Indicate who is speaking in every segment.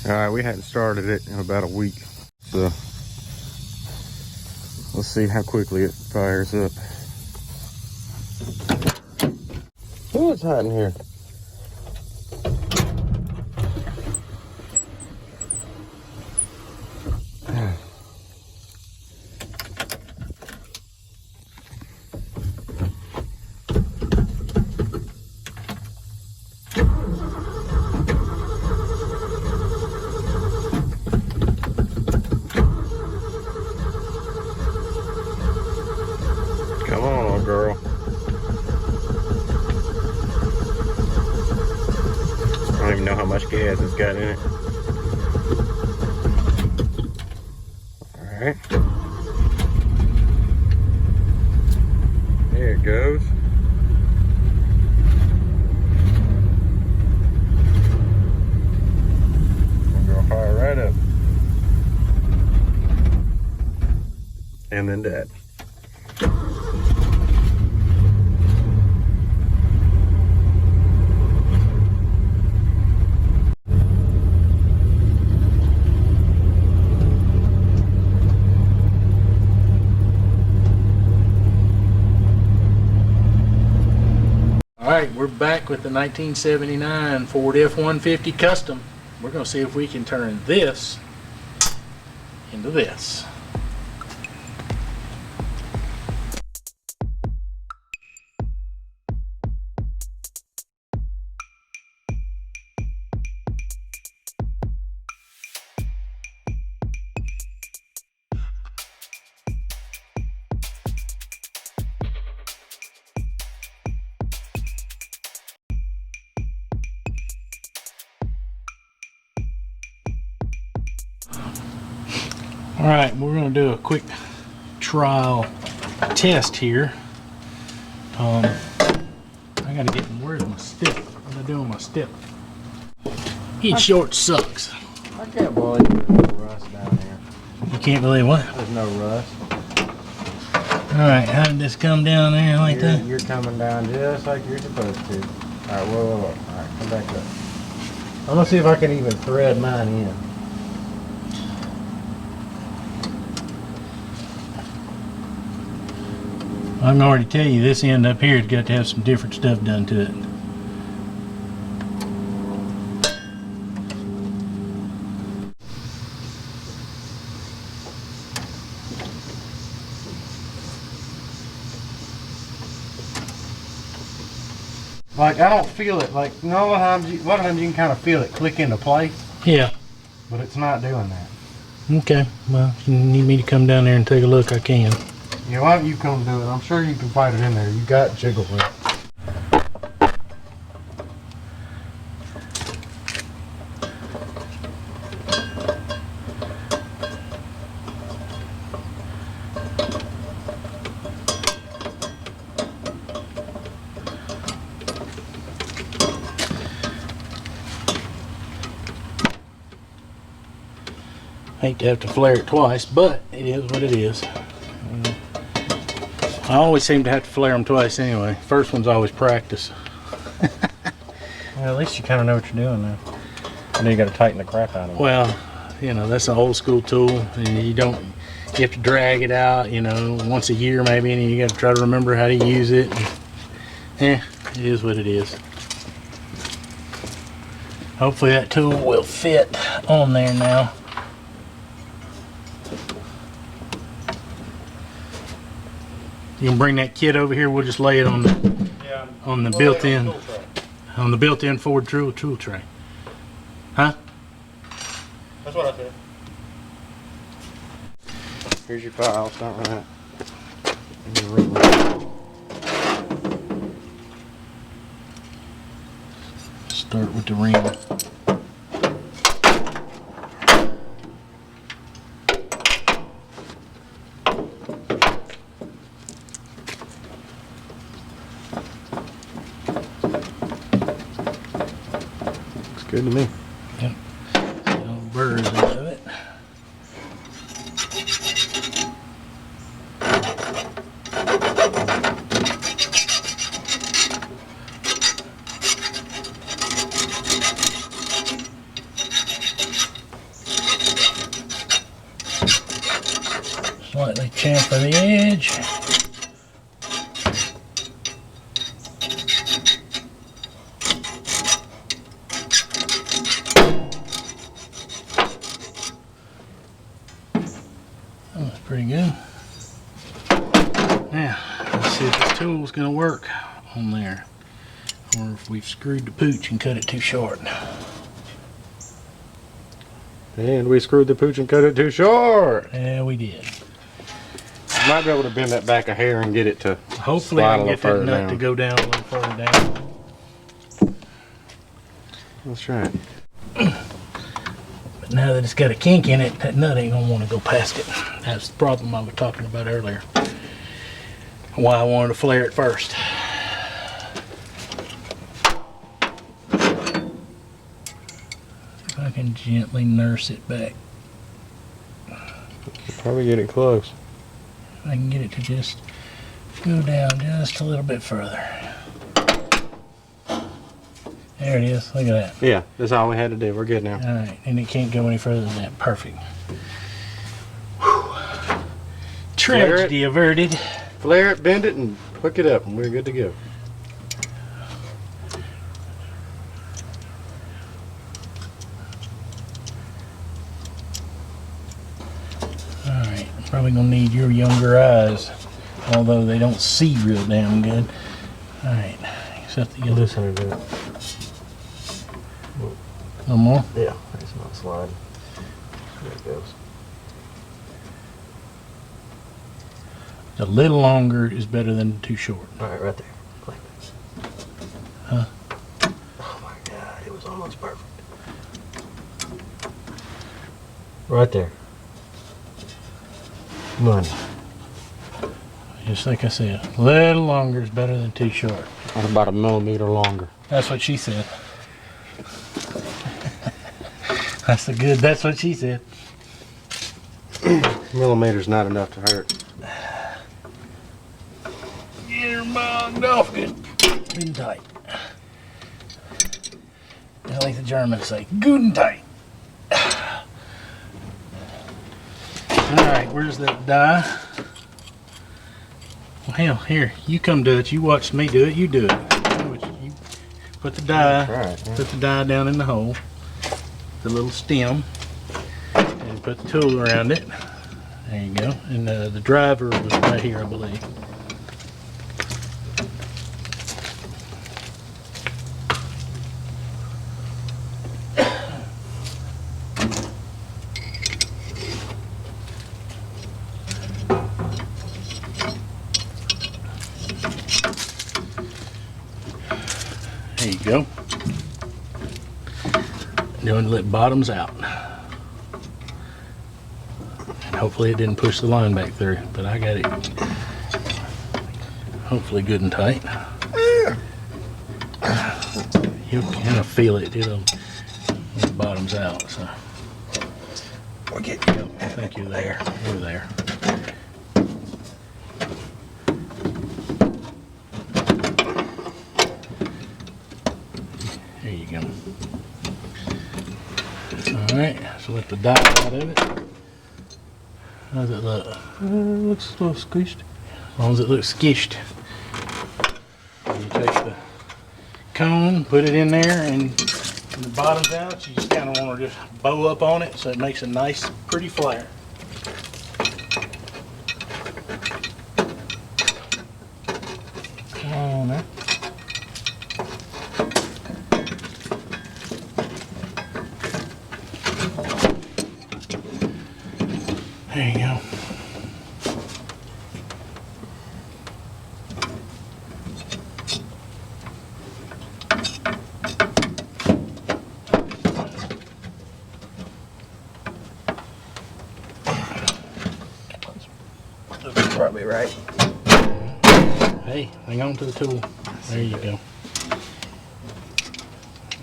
Speaker 1: Alright, we hadn't started it in about a week, so let's see how quickly it fires up. Oh, it's hot in here. Come on, girl. I don't even know how much gas it's got in it. Alright. There it goes. I'm gonna fire right up. And then that.
Speaker 2: Alright, we're back with the 1979 Ford F150 Custom. We're going to see if we can turn this into this. Alright, we're going to do a quick trial test here. I got to get, where's my stick? What am I doing with my stick? Each short sucks.
Speaker 1: I can't believe there's no rust down here.
Speaker 2: You can't believe what?
Speaker 1: There's no rust.
Speaker 2: Alright, how did this come down there like that?
Speaker 1: You're coming down just like you're supposed to. Alright, whoa. Alright, come back up. I'm gonna see if I can even thread mine in.
Speaker 2: I can already tell you this end up here has got to have some different stuff done to it.
Speaker 1: Like, I don't feel it. Like, you know, a lot of times you can kind of feel it click into place.
Speaker 2: Yeah.
Speaker 1: But it's not doing that.
Speaker 2: Okay. Well, if you need me to come down there and take a look, I can.
Speaker 1: Yeah, why don't you come do it? I'm sure you can fight it in there. You got jiggle room.
Speaker 2: Hate to have to flare it twice, but it is what it is. I always seem to have to flare them twice anyway. First one's always practice.
Speaker 1: Well, at least you kind of know what you're doing now. And then you got to tighten the crap out of it.
Speaker 2: Well, you know, that's an old school tool, and you have to drag it out, you know, once a year maybe, and you got to try to remember how to use it. And, it is what it is. Hopefully that tool will fit on there now. You can bring that kit over here. We'll just lay it on the built-in Ford tool tray. Huh?
Speaker 1: That's what I said. Here's your file. Start with that.
Speaker 2: Start with the ring.
Speaker 1: Good to me.
Speaker 2: Yep. No burrs out of it. Lightly chamfer the edge. That was pretty good. Now, let's see if this tool's gonna work on there, or if we've screwed the pooch and cut it too short.
Speaker 1: And we screwed the pooch and cut it too short.
Speaker 2: Yeah, we did.
Speaker 1: Might be able to bend that back a hair and get it to
Speaker 2: Hopefully I can get that nut to go down a little further down.
Speaker 1: That's right.
Speaker 2: But now that it's got a kink in it, that nut ain't gonna want to go past it. That's the problem I was talking about earlier. Why I wanted to flare it first. If I can gently nurse it back.
Speaker 1: Probably get it close.
Speaker 2: I can get it to just go down just a little bit further. There it is. Look at that.
Speaker 1: Yeah, that's all we had to do. We're good now.
Speaker 2: All right, and it can't go any further than that. Perfect. Whew. Tragedy averted.
Speaker 1: Flare it, bend it, and hook it up, and we're good to go.
Speaker 2: Alright, probably gonna need your younger eyes, although they don't see real damn good. Alright, except that you
Speaker 1: Loosen it up.
Speaker 2: No more?
Speaker 1: Yeah, it's not sliding. There it goes.
Speaker 2: A little longer is better than too short.
Speaker 1: Alright, right there. Like this.
Speaker 2: Huh?
Speaker 1: Oh my god, it was almost perfect. Right there. Come on.
Speaker 2: Just like I said, a little longer is better than too short.
Speaker 1: That's about a millimeter longer.
Speaker 2: That's what she said. That's what she said.
Speaker 1: Millimeter's not enough to hurt.
Speaker 2: Get her bound off good and tight. I like the Germans say, good and tight. Alright, where's that die? Well, hell, here, you come do it. You watched me do it, you do it. You put the die, put the die down in the hole, the little stem, and put the tool around it. There you go. And the driver was right here, I believe. There you go. Doing to let bottoms out. And hopefully it didn't push the line back through, but I got it hopefully good and tight. You'll kind of feel it, when the bottom's out, so. Okay, I think you're there. You're there. There you go. Alright, so let the die out of it. How does it look? Looks a little squished. As long as it looks skished. You take the cone, put it in there, and when the bottom's out, you just kind of want to just bow up on it so it makes a nice, pretty flare. Come on there. There you go. That's probably right. Hey, hang on to the tool. There you go.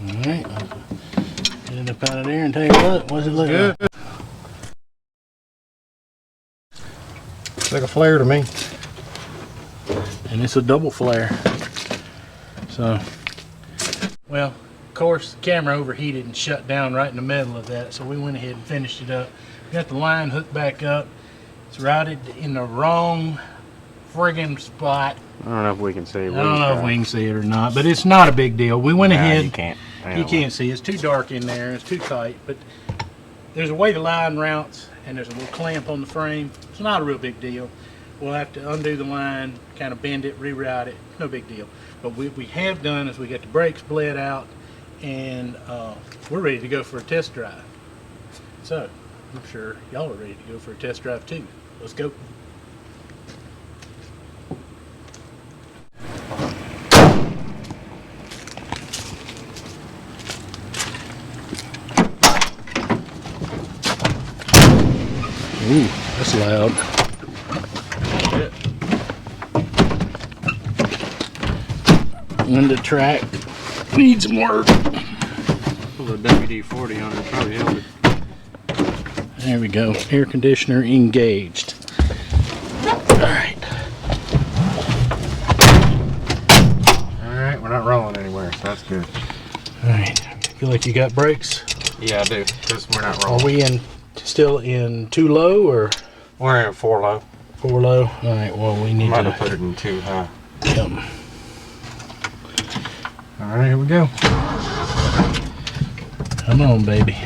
Speaker 2: Alright, get it up out of there and take a look. What's it look like?
Speaker 1: Looks like a flare to me.
Speaker 2: And it's a double flare. So, well, of course, the camera overheated and shut down right in the middle of that, so we went ahead and finished it up. Got the line hooked back up, It's routed in the wrong friggin' spot.
Speaker 1: I don't know if we can see it.
Speaker 2: I don't know if we can see it or not, but it's not a big deal. We went ahead.
Speaker 1: You can't.
Speaker 2: You can't see. It's too dark in there. It's too tight. But there's a way the line routes, and there's a little clamp on the frame. It's not a real big deal. We'll have to undo the line, kind of bend it, reroute it. No big deal. But what we have done is we got the brakes bled out, and we're ready to go for a test drive. So I'm sure y'all are ready to go for a test drive too. Let's go. Ooh, that's loud. Window track needs some work.
Speaker 1: Put a WD-40 on it, probably help it.
Speaker 2: There we go. Air conditioner engaged. Alright.
Speaker 1: Alright, we're not rolling anywhere, so that's good.
Speaker 2: Alright. Feel like you got brakes?
Speaker 1: Yeah, I do, because we're not
Speaker 2: Are
Speaker 1: rolling.
Speaker 2: we still in 2 low or
Speaker 1: We're in 4 low.
Speaker 2: 4 low? Alright, well we need
Speaker 1: Might
Speaker 2: to
Speaker 1: have put it in 2 high.
Speaker 2: Yep.
Speaker 1: Alright, here we go.
Speaker 2: Come on, baby.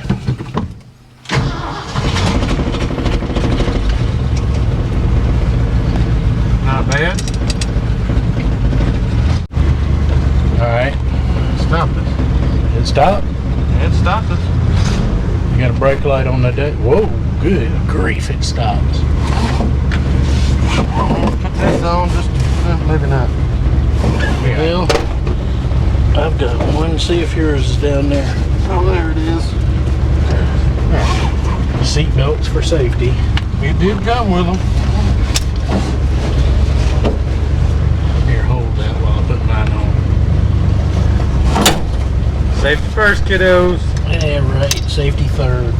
Speaker 1: Not bad.
Speaker 2: Alright.
Speaker 1: Stopped us.
Speaker 2: It stopped?
Speaker 1: It stopped us.
Speaker 2: You got a brake light on the deck? Whoa, good grief, it stops.
Speaker 1: Put this on, just maybe not.
Speaker 2: Well, I've got one. See if yours is down there.
Speaker 1: Oh, there it is.
Speaker 2: Seat belts for safety.
Speaker 1: It did come with them.
Speaker 2: Here, hold that while I put mine on.
Speaker 1: Safety first, kiddos.
Speaker 2: Yeah, right. Safety third.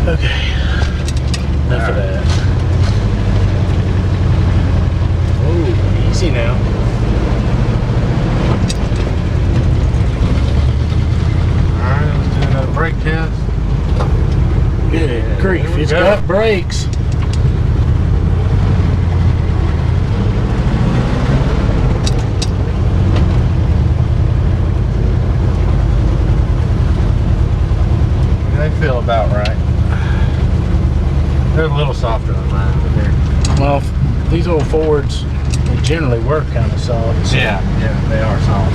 Speaker 2: Okay. Enough of that. Oh, easy now.
Speaker 1: Alright, let's do another brake test.
Speaker 2: Good grief,
Speaker 1: here we
Speaker 2: it's
Speaker 1: go.
Speaker 2: got brakes.
Speaker 1: They feel about right. They're a little softer than mine, but they're...
Speaker 2: Well, these old Fords, they generally work kind of soft. So.
Speaker 1: Yeah, they are soft.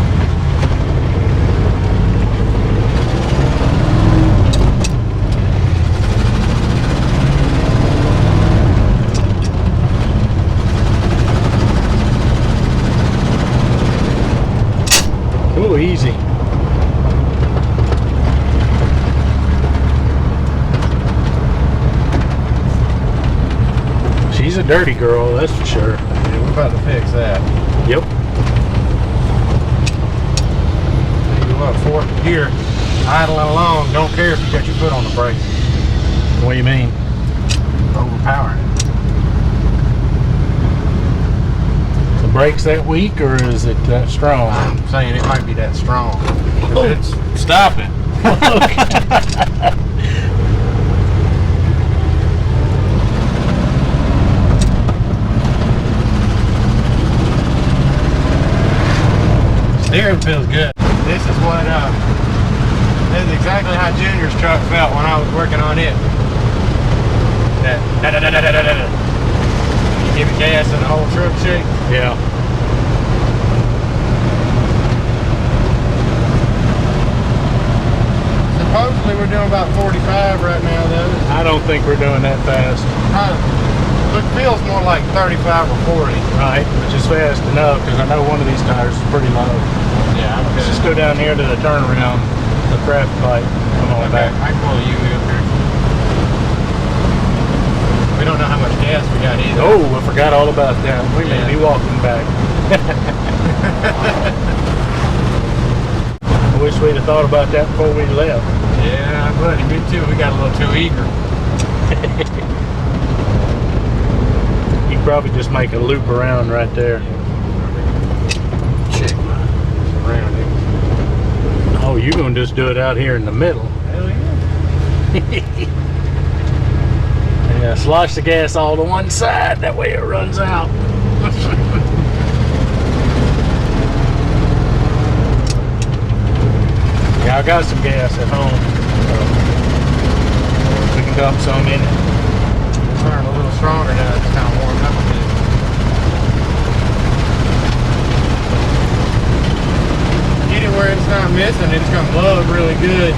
Speaker 2: Ooh, easy. She's a dirty girl, that's for sure.
Speaker 1: Yeah, we're about to fix that.
Speaker 2: Yep.
Speaker 1: You look, fourth gear, idling along, don't care if you got your foot on the brake.
Speaker 2: What do you mean?
Speaker 1: Overpowering it.
Speaker 2: The brakes that weak or is it that strong?
Speaker 1: I'm saying it might be that strong.
Speaker 2: Oh.
Speaker 1: It's stopping. Steering feels good. This is what this is exactly how Junior's truck felt when I was working on it. That you give it gas and the whole truck shake.
Speaker 2: Yeah.
Speaker 1: Supposedly we're doing about 45 right now though.
Speaker 2: I don't think we're doing that fast.
Speaker 1: It feels more like 35 or 40.
Speaker 2: Right, which is fast enough because I know one of these tires is pretty low.
Speaker 1: Yeah, I'm
Speaker 2: Let's just go down here to the turnaround, the traffic light. Come on back.
Speaker 1: I can pull you up here. We don't know how much gas we got either.
Speaker 2: Oh, I forgot all about that. We may be walking back. I wish we'd have thought about that before we left.
Speaker 1: Yeah, buddy, me too. We got a little too eager.
Speaker 2: You could probably just make a loop around right there.
Speaker 1: Check my surroundings.
Speaker 2: Oh, you're going to just do it out here in the middle.
Speaker 1: Hell yeah.
Speaker 2: Yeah, slosh the gas all to one side, that way it runs out. Yeah, I got some gas at home, so we can dump some in it.
Speaker 1: Turn a little stronger now. It's kind of warmed up a bit. Get it where it's not missing. It's gonna lug really good.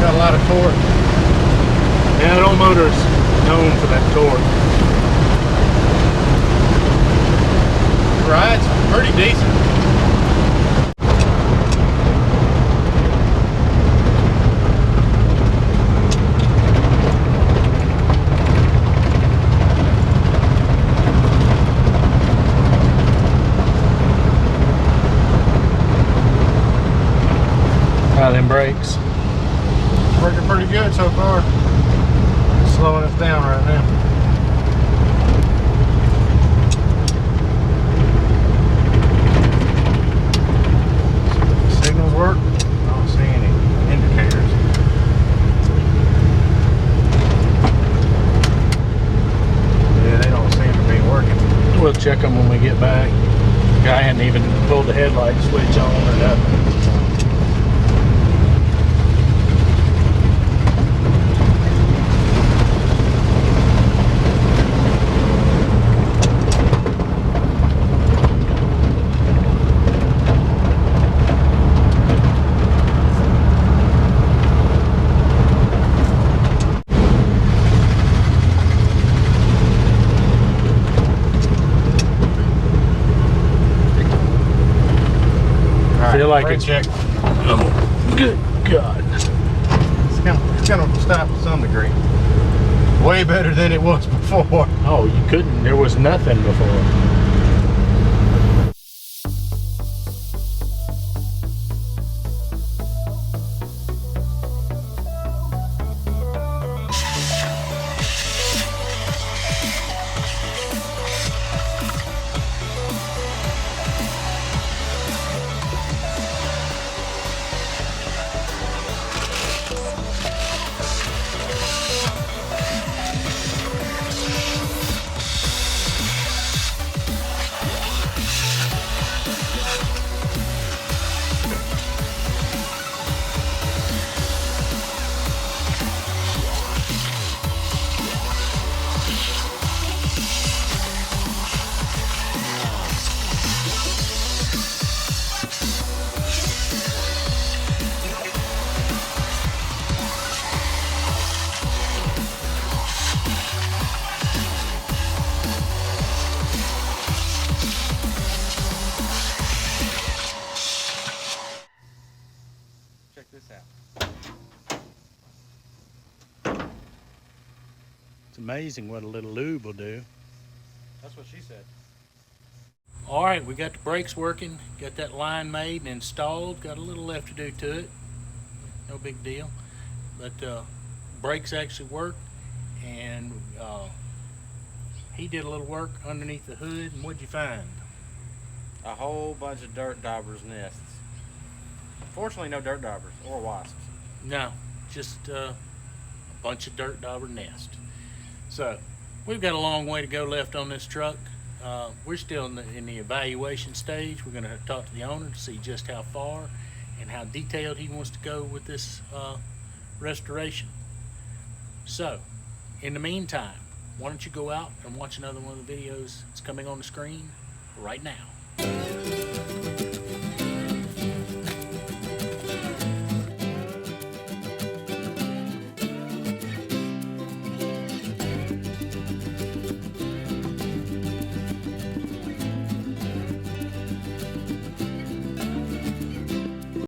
Speaker 1: Got a lot of torque.
Speaker 2: Yeah, that old motor's known for that torque.
Speaker 1: It rides pretty decent.
Speaker 2: How them brakes?
Speaker 1: Working pretty good so far. Slowing us down right now. Signals work. I don't see any indicators. Yeah, they don't seem to be working.
Speaker 2: We'll check them when we get back. Guy hadn't even pulled the headlight switch on or nothing. I feel like it's
Speaker 1: check.
Speaker 2: oh, good God.
Speaker 1: It's gonna stop to some degree. Way better than it was before.
Speaker 2: Oh, you couldn't. There was nothing before.
Speaker 1: Check this out.
Speaker 2: It's amazing what a little lube will do.
Speaker 1: That's what she said.
Speaker 2: All right, we got the brakes working, got that line made and installed, got a little left to do to it. No big deal. But brakes actually work, and he did a little work underneath the hood. And what'd you find?
Speaker 1: A whole bunch of dirt daubers nests. Fortunately, no dirt daubers or wasps.
Speaker 2: No, just a bunch of dirt dauber nest. So we've got a long way to go left on this truck. We're still in the evaluation stage. We're going to talk to the owner to see just how far and how detailed he wants to go with this restoration. So in the meantime, why don't you go out and watch another one of the videos that's coming on the screen right now.